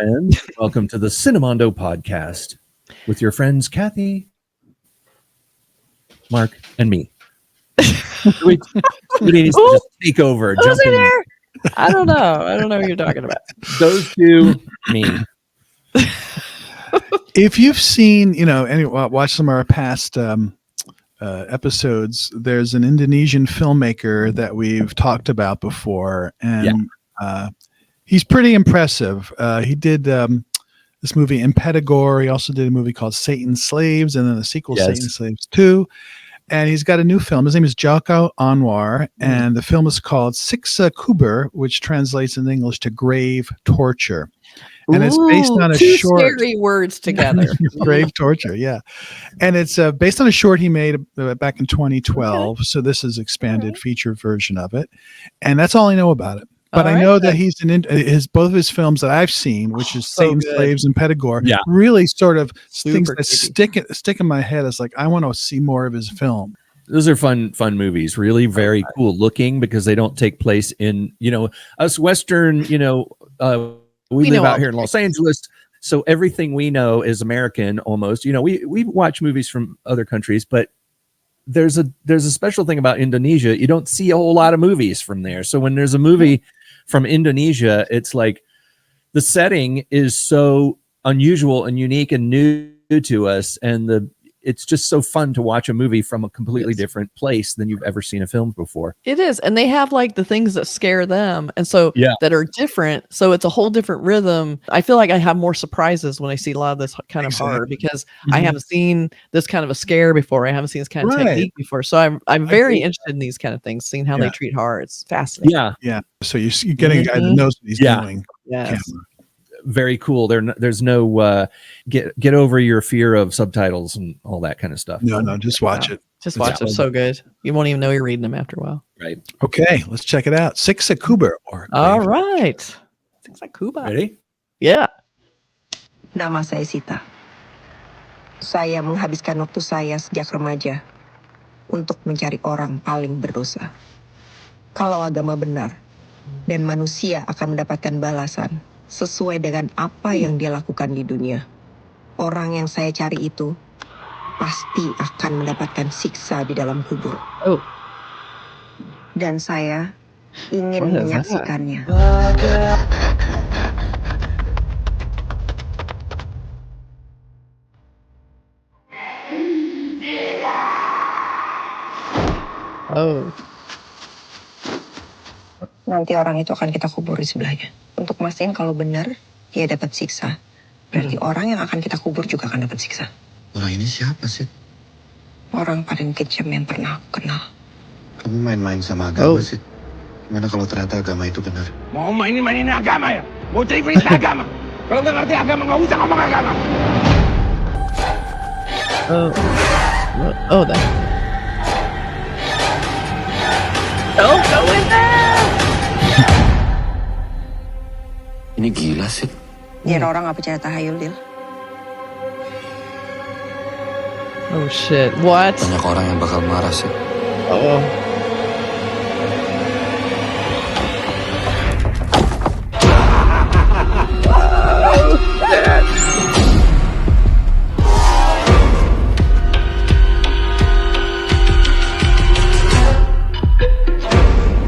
friends. Welcome to the Cinemondo podcast with your friends Kathy, Mark, and me. We need to just take over. Who's in there? I don't know what you're talking about. Those two, me. If you've seen, watch some of our past episodes, there's an Indonesian filmmaker that we've talked about before, and he's pretty impressive. He did this movie Impetigore. He also did a movie called Satan's Slaves, and then a sequel, Satan's Slaves 2. And he's got a new film. His name is Joko Anwar, and the film is called Siksa Kubur, which translates in English to grave torture. And it's based on a two short. Scary words together. Grave torture, yeah. And it's based on a short he made back in 2012. Okay. So this is expanded feature version of it, and that's all I know about it. But I know that he's both of his films that I've seen, which is Satan's Slaves and Impetigore, really sort of things that stick in my head. It's like I want to see more of his film. Those are fun movies. Really very cool looking because they don't take place in us Western. We live out here in Los Angeles, so everything we know is American almost. We watch movies from other countries, but there's a special thing about Indonesia. You don't see a whole lot of movies from there. So when there's a movie from Indonesia, it's like the setting is so unusual and unique and new to us, and it's just so fun to watch a movie from a completely different place than you've ever seen a film before. It is. And they have like the things that scare them. And so that are different. So it's a whole different rhythm. I feel like I have more surprises when I see a lot of this kind of horror because I haven't seen this kind of a scare before. I haven't seen this kind of technique before. So I'm very interested in these kind of things, seeing how they treat horror. It's fascinating. Yeah. So you're getting a guy that knows what he's doing. Yes. Very cool. There's no get over your fear of subtitles and all that kind of stuff. No, just watch it. Just watch it. So good. You won't even know you're reading them after a while. Right. Okay, let's check it out. Siksa Kubur. All right. Siksa Kubur. Ready? Yeah. Nama saya Sita. Saya menghabiskan waktu saya sejak remaja untuk mencari orang paling berdosa. Kalau agama benar dan manusia akan mendapatkan balasan sesuai dengan apa yang dia lakukan di dunia. Orang yang saya cari itu pasti akan mendapatkan siksa di dalam kubur. Oh. Dan saya ingin menyaksikannya. Oh. Nanti orang itu akan kita kubur di sebelahnya. Untuk mastiin kalau benar dia dapat siksa. Berarti orang yang akan kita kubur juga akan dapat siksa. Orang ini siapa sih? Orang paling kejam yang pernah aku kenal. Kamu main-main sama agama sih. Gimana kalau ternyata agama itu benar? Mau mainin agama ya? Mau cerita agama? Kalau nggak ngerti agama nggak usah ngomong agama. Oh, that. Don't go in there. Ini gila sih. Biar orang nggak percaya tahayul, Dil. Oh shit! What? Banyak orang yang bakal marah sih. Oh.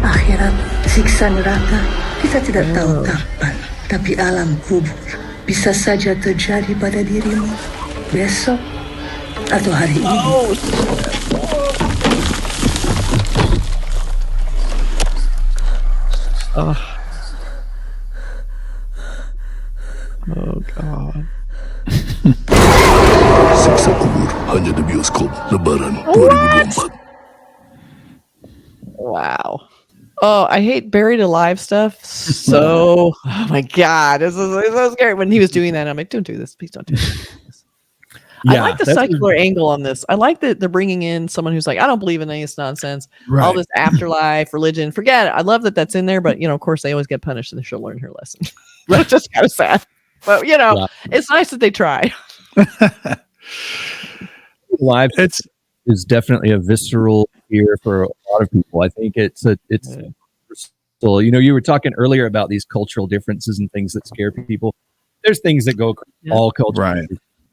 Akhirat, siksa neraka, kita tidak tahu kapan. Tapi alam kubur bisa saja terjadi pada dirimu besok atau hari ini. Oh God. Siksa Kubur hanya di bioskop Lebaran 2024. Wow. Oh, I hate buried alive stuff. So, oh my God, this is so scary. When he was doing that, I'm like, don't do this. Please don't do this. I like the secular angle on this. I like that they're bringing in someone who's like, I don't believe in any of this nonsense. Right. All this afterlife, religion, forget it. I love that that's in there, but, of course, they always get punished and she'll learn her lesson. It's just kind of sad. But, it's nice that they try. Live is definitely a visceral fear for a lot of people. I think it's still, you were talking earlier about these cultural differences and things that scare people. there's things that go across all cultures. Right.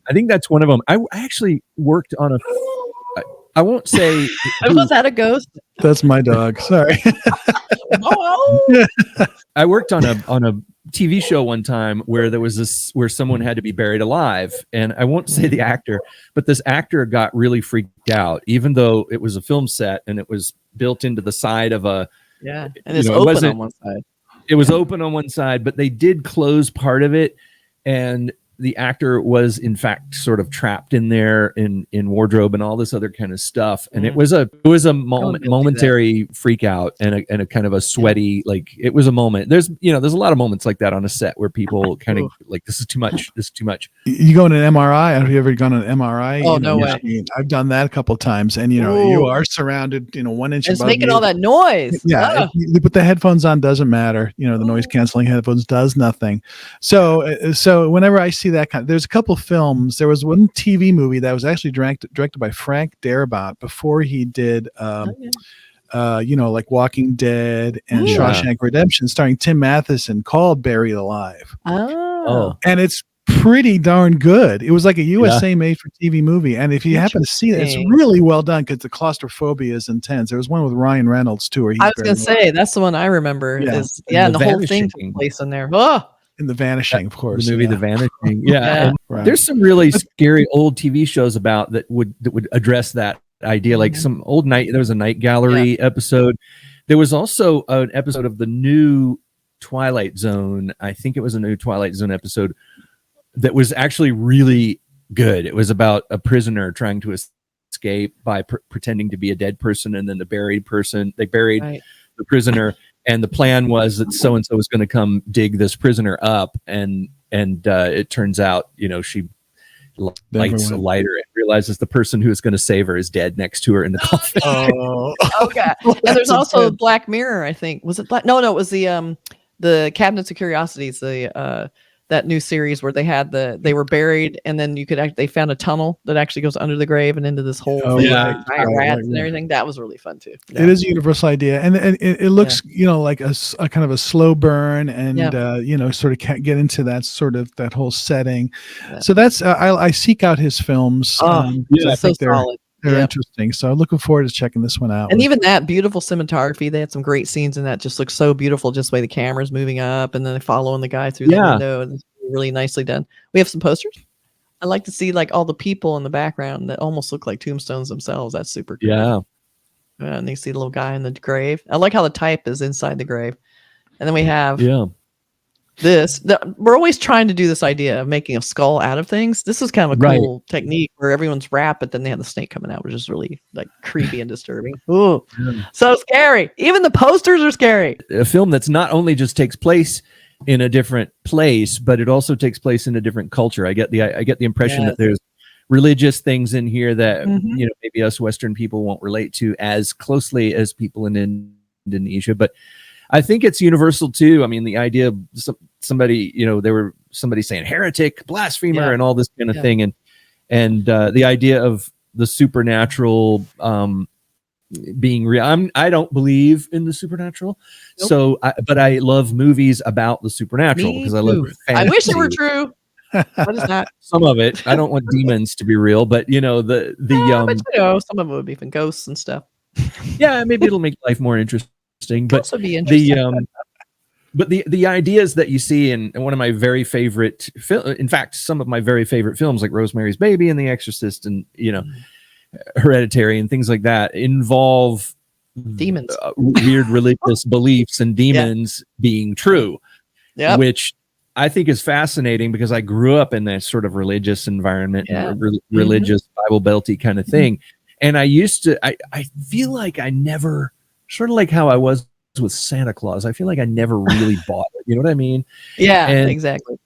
I think that's one of them. I actually worked on I won't say. Was that a ghost? That's my dog. Sorry. Oh. I worked on a TV show one time where there was where someone had to be buried alive, and I won't say the actor, but this actor got really freaked out, even though it was a film set and it was built into the side of a and it's open on one side. It was open on one side, but they did close part of it, and the actor was in fact sort of trapped in there in wardrobe and all this other kind of stuff. And it was a momentary freak out and a kind of a sweaty, like it was a moment. There's a lot of moments like that on a set where people kind of like, this is too much. This is too much. You go to an MRI. Have you ever gone to an MRI? Oh, no way. I've done that a couple of times, and you are surrounded, 1 inch it's above making you. all that noise. Yeah. You put the headphones on, doesn't matter. The noise canceling headphones does nothing. So whenever I see that there's a couple films. There was one TV movie that was actually directed by Frank Darabont before he did, like Walking Dead and Shawshank Redemption, starring Tim Matheson, called Buried Alive. Oh. And it's pretty darn good. It was like a USA made for TV movie. And if you happen to see it, it's really well done because the claustrophobia is intense. There was one with Ryan Reynolds too. Where I was going to say, that's the one I remember. And the whole thing took place in there. Oh. In The Vanishing, of course. The movie The Vanishing. Yeah. There's some really scary old TV shows about that would address that idea. Like some old night, there was a Night Gallery episode. There was also an episode of the new Twilight Zone. I think it was a new Twilight Zone episode that was actually really good. It was about a prisoner trying to escape by pretending to be a dead person, and then they buried the prisoner. And the plan was that so-and-so was going to come dig this prisoner up. And it turns out, she lights a lighter and realizes the person who is going to save her is dead next to her in the coffin. Okay. And there's also Black Mirror, I think. Was it Black? No, it was the Cabinets of Curiosities, that new series where they were buried, and then they found a tunnel that actually goes under the grave and into this whole giant rats and everything. That was really fun too. It is a universal idea, and it looks like a kind of a slow burn, and sort of can't get into that that whole setting. So that's I seek out his films. I think they're solid. They're interesting. So I'm looking forward to checking this one out. And even that beautiful cinematography, they had some great scenes in that. Just looks so beautiful, just the way the camera's moving up and then following the guy through the window. And it's really nicely done. We have some posters. I like to see all the people in the background that almost look like tombstones themselves. That's super cool. Yeah. And you see the little guy in the grave. I like how the type is inside the grave. And then we have we're always trying to do this idea of making a skull out of things. This is kind of a cool technique where everyone's wrapped, but then they have the snake coming out, which is really creepy and disturbing. Ooh, so scary. Even the posters are scary. A film that's not only just takes place in a different place, but it also takes place in a different culture. I get the impression that there's religious things in here that maybe us Western people won't relate to as closely as people in Indonesia, but I think it's universal too. I mean, the idea of somebody saying heretic, blasphemer, and all this kind of thing, and the idea of the supernatural being real. I don't believe in the supernatural, but I love movies about the supernatural because I love fantasy. I wish it were true. What is that? Some of it. I don't want demons to be real, but but some of it would be from ghosts and stuff. Yeah, maybe it'll make life more interesting. But also be interesting. the ideas that you see in one of my very favorite in fact, some of my very favorite films like Rosemary's Baby and The Exorcist and Hereditary and things like that involve demons, weird religious beliefs and demons being true, which I think is fascinating because I grew up in that sort of religious environment and religious Bible belty kind of thing. And I feel like I never, sort of like how I was with Santa Claus, I feel like I never really bought it. You know what I mean? Yeah, exactly.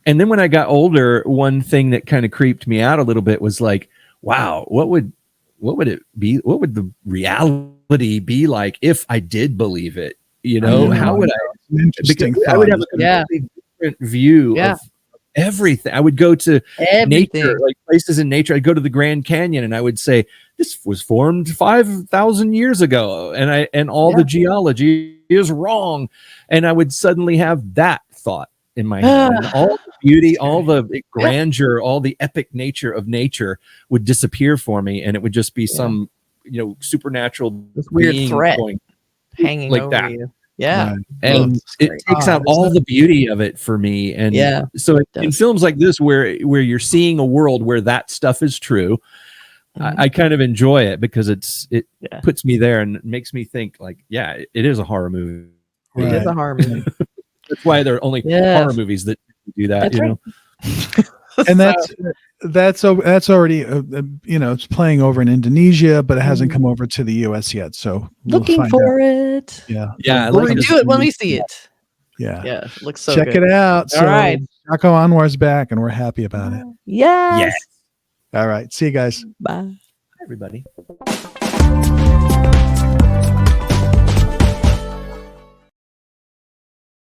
And then when I got older, one thing that kind of creeped me out a little bit was like, wow, what would it be? What would the reality be like if I did believe it? How would I? Interesting. Because I would have a completely different view of everything. I would go to nature, like places in nature. I'd go to the Grand Canyon and I would say, this was formed 5,000 years ago. And all the geology is wrong. And I would suddenly have that thought in my head. And all the beauty, all the grandeur, all the epic nature of nature would disappear for me, and it would just be some, supernatural this weird being threat going hanging like over that. you. Yeah. Right. And it takes out all the beauty of it for me. And so in films like this, where you're seeing a world where that stuff is true, I kind of enjoy it because it puts me there and makes me think like, it is a horror movie. It is a horror movie. That's why there are only horror movies that do that, That's know. And that's already it's playing over in Indonesia, but it hasn't come over to the US yet. So looking for it. Yeah. We'll do it when we see it. Yeah. Yeah. It looks so Check good. it out. All right. Joko Anwar's back and we're happy about it. Yes. All right. See you guys. Bye. Everybody.